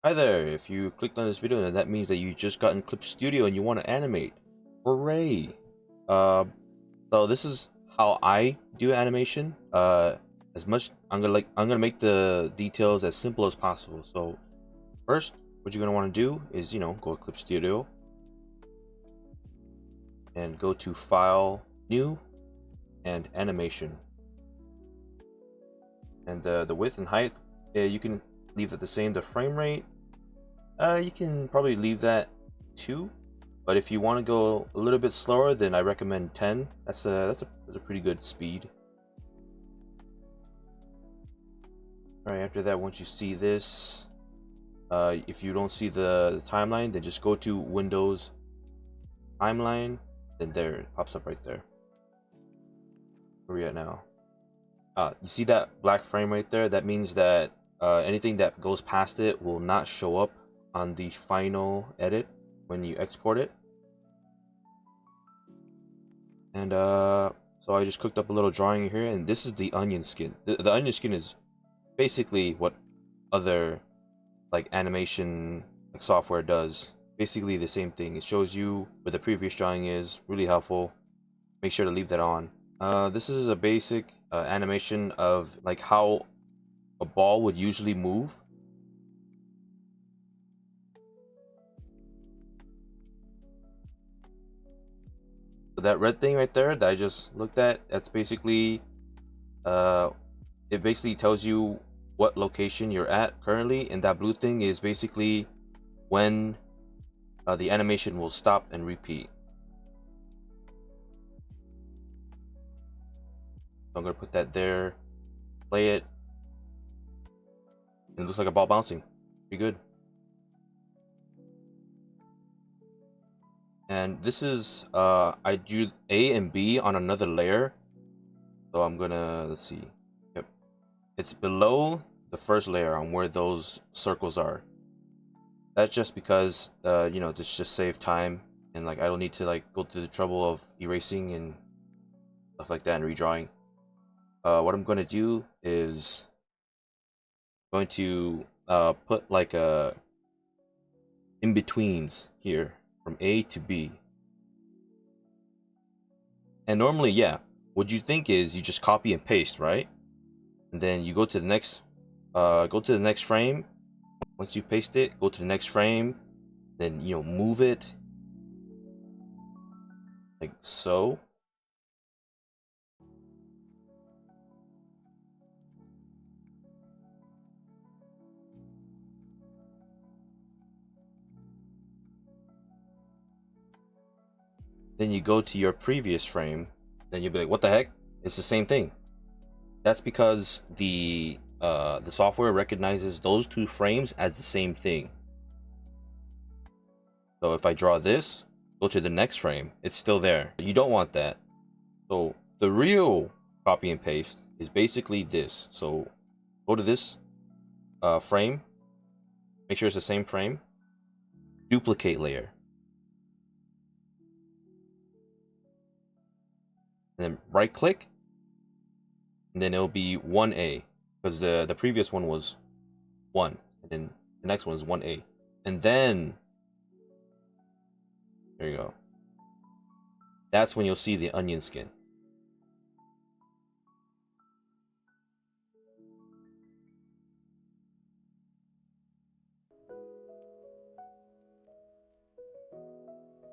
Hi there, if you clicked on this video, then that means that you just got in Clip Studio and you want to animate. Hooray! Uh, so this is how I do animation. I'm gonna make the details as simple as possible. So first, what you're gonna want to do is, go to Clip Studio and go to File, New, and Animation. And the width and height, you can leave it the same. The frame rate, you can probably leave that 2, but if you want to go a little bit slower, then I recommend 10. That's a pretty good speed. All right, after that, once you see this, if you don't see the timeline, then just go to Windows Timeline, then there it pops up right there. Where are we at now? You see that black frame right there? That means that anything that goes past it will not show up on the final edit when you export it. And so I just cooked up a little drawing here, and this is the onion skin. The onion skin is basically what other like animation software does. Basically the same thing. It shows you where the previous drawing is. Really helpful. Make sure to leave that on. This is a basic animation of like how a ball would usually move. So that red thing right there that I just looked at, that's basically it basically tells you what location you're at currently, and that blue thing is basically when the animation will stop and repeat. So I'm gonna put that there, play it, and it looks like a ball bouncing. Pretty good. And this is I drew A and B on another layer, so I'm gonna, let's see, yep, it's below the first layer on where those circles are. That's just because this just save time, and like I don't need to like go through the trouble of erasing and stuff like that and redrawing. What I'm gonna do is going to put like a in-betweens here from A to B. And normally, yeah, what you think is you just copy and paste, right? And then you go to the next frame. Once you paste it, go to the next frame, then move it like so. Then you go to your previous frame, then you'll be like, what the heck? It's the same thing. That's because the software recognizes those 2 frames as the same thing. So if I draw this, go to the next frame, it's still there. You don't want that. So the real copy and paste is basically this. So go to this frame, make sure it's the same frame, duplicate layer, and then right click, and then it'll be 1A, because the previous one was 1, and then the next one is 1A, and then there you go. That's when you'll see the onion skin.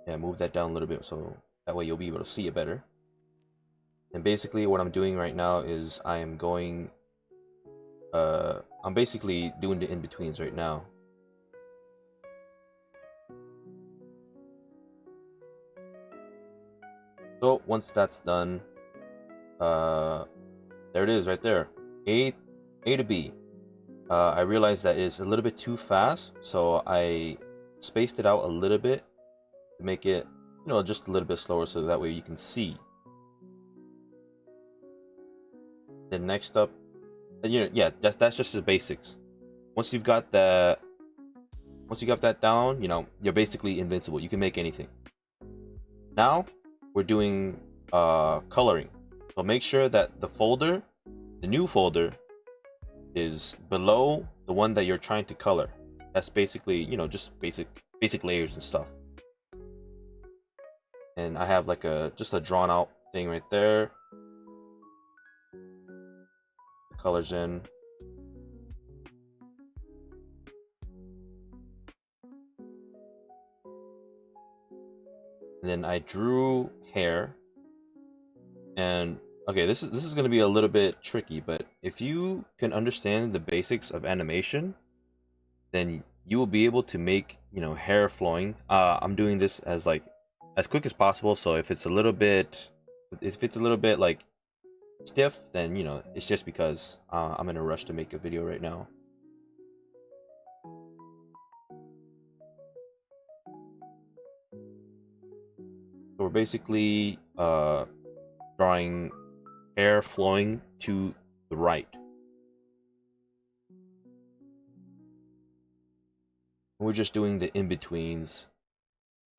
Yeah, move that down a little bit so that way you'll be able to see it better. And basically what I'm doing right now is I'm basically doing the in-betweens right now. So once that's done, there it is right there, A to B. I realized that it's a little bit too fast, so I spaced it out a little bit to make it, just a little bit slower, so that way you can see. Then next up, yeah, that's just the basics. Once you've got that down, you're basically invincible. You can make anything. Now we're doing coloring. So make sure that the new folder is below the one that you're trying to color. That's basically, you know, just basic layers and stuff. And I have like just a drawn out thing right there. The colors in. And then I drew hair. And okay, this is going to be a little bit tricky, but if you can understand the basics of animation, then you will be able to make, you know, hair flowing. I'm doing this as quick as possible, so if it's a little bit like stiff, then you know it's just because I'm in a rush to make a video right now. So we're basically drawing hair flowing to the right. We're just doing the in-betweens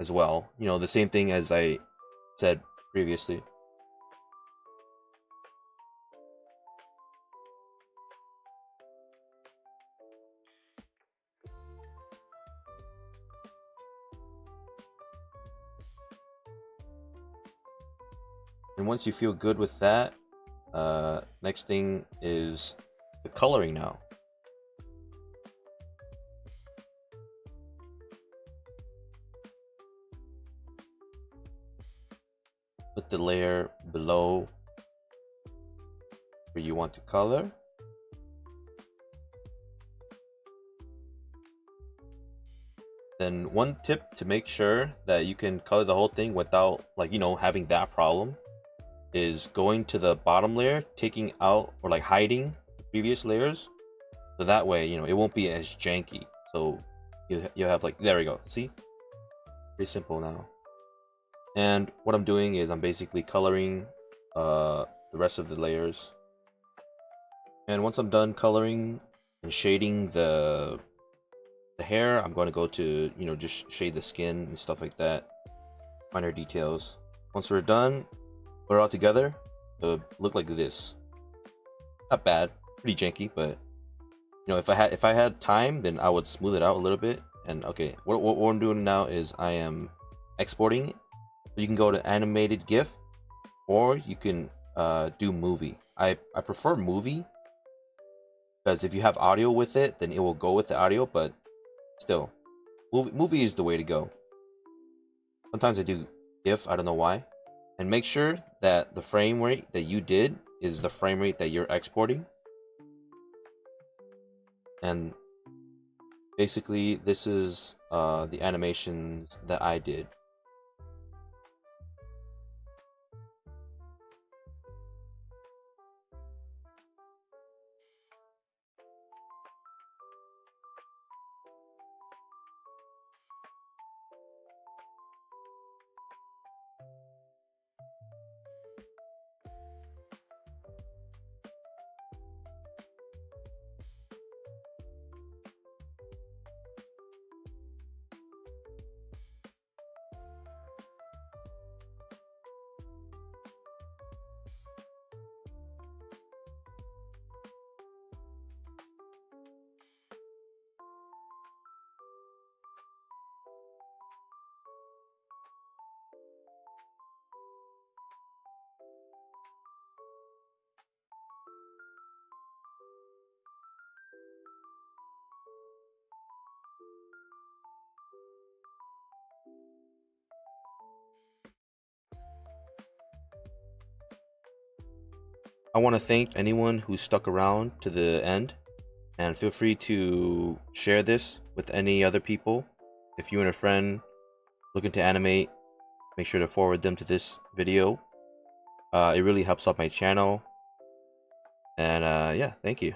as well. You know, the same thing as I said previously. And once you feel good with that, next thing is the coloring now. Put the layer below where you want to color. Then one tip to make sure that you can color the whole thing without, like, you know, having that problem is going to the bottom layer, taking out or like hiding the previous layers, so that way, you know, it won't be as janky. So you have like, there we go, see, pretty simple now. And what I'm doing is I'm basically coloring the rest of the layers. And once I'm done coloring and shading the hair, I'm going to go to, you know, just shade the skin and stuff like that, minor details. Once we're done, put it all together, it'll look like this. Not bad, pretty janky, but you know, if I had time, then I would smooth it out a little bit. And okay, what I'm doing now is I am exporting it. You can go to animated GIF, or you can do movie. I prefer movie because if you have audio with it, then it will go with the audio. But still, movie is the way to go. Sometimes I do GIF, I don't know why. And make sure that the frame rate that you did is the frame rate that you're exporting. And basically, this is the animations that I did. I want to thank anyone who stuck around to the end, and feel free to share this with any other people. If you and a friend looking to animate, make sure to forward them to this video. It really helps out my channel. And yeah, thank you.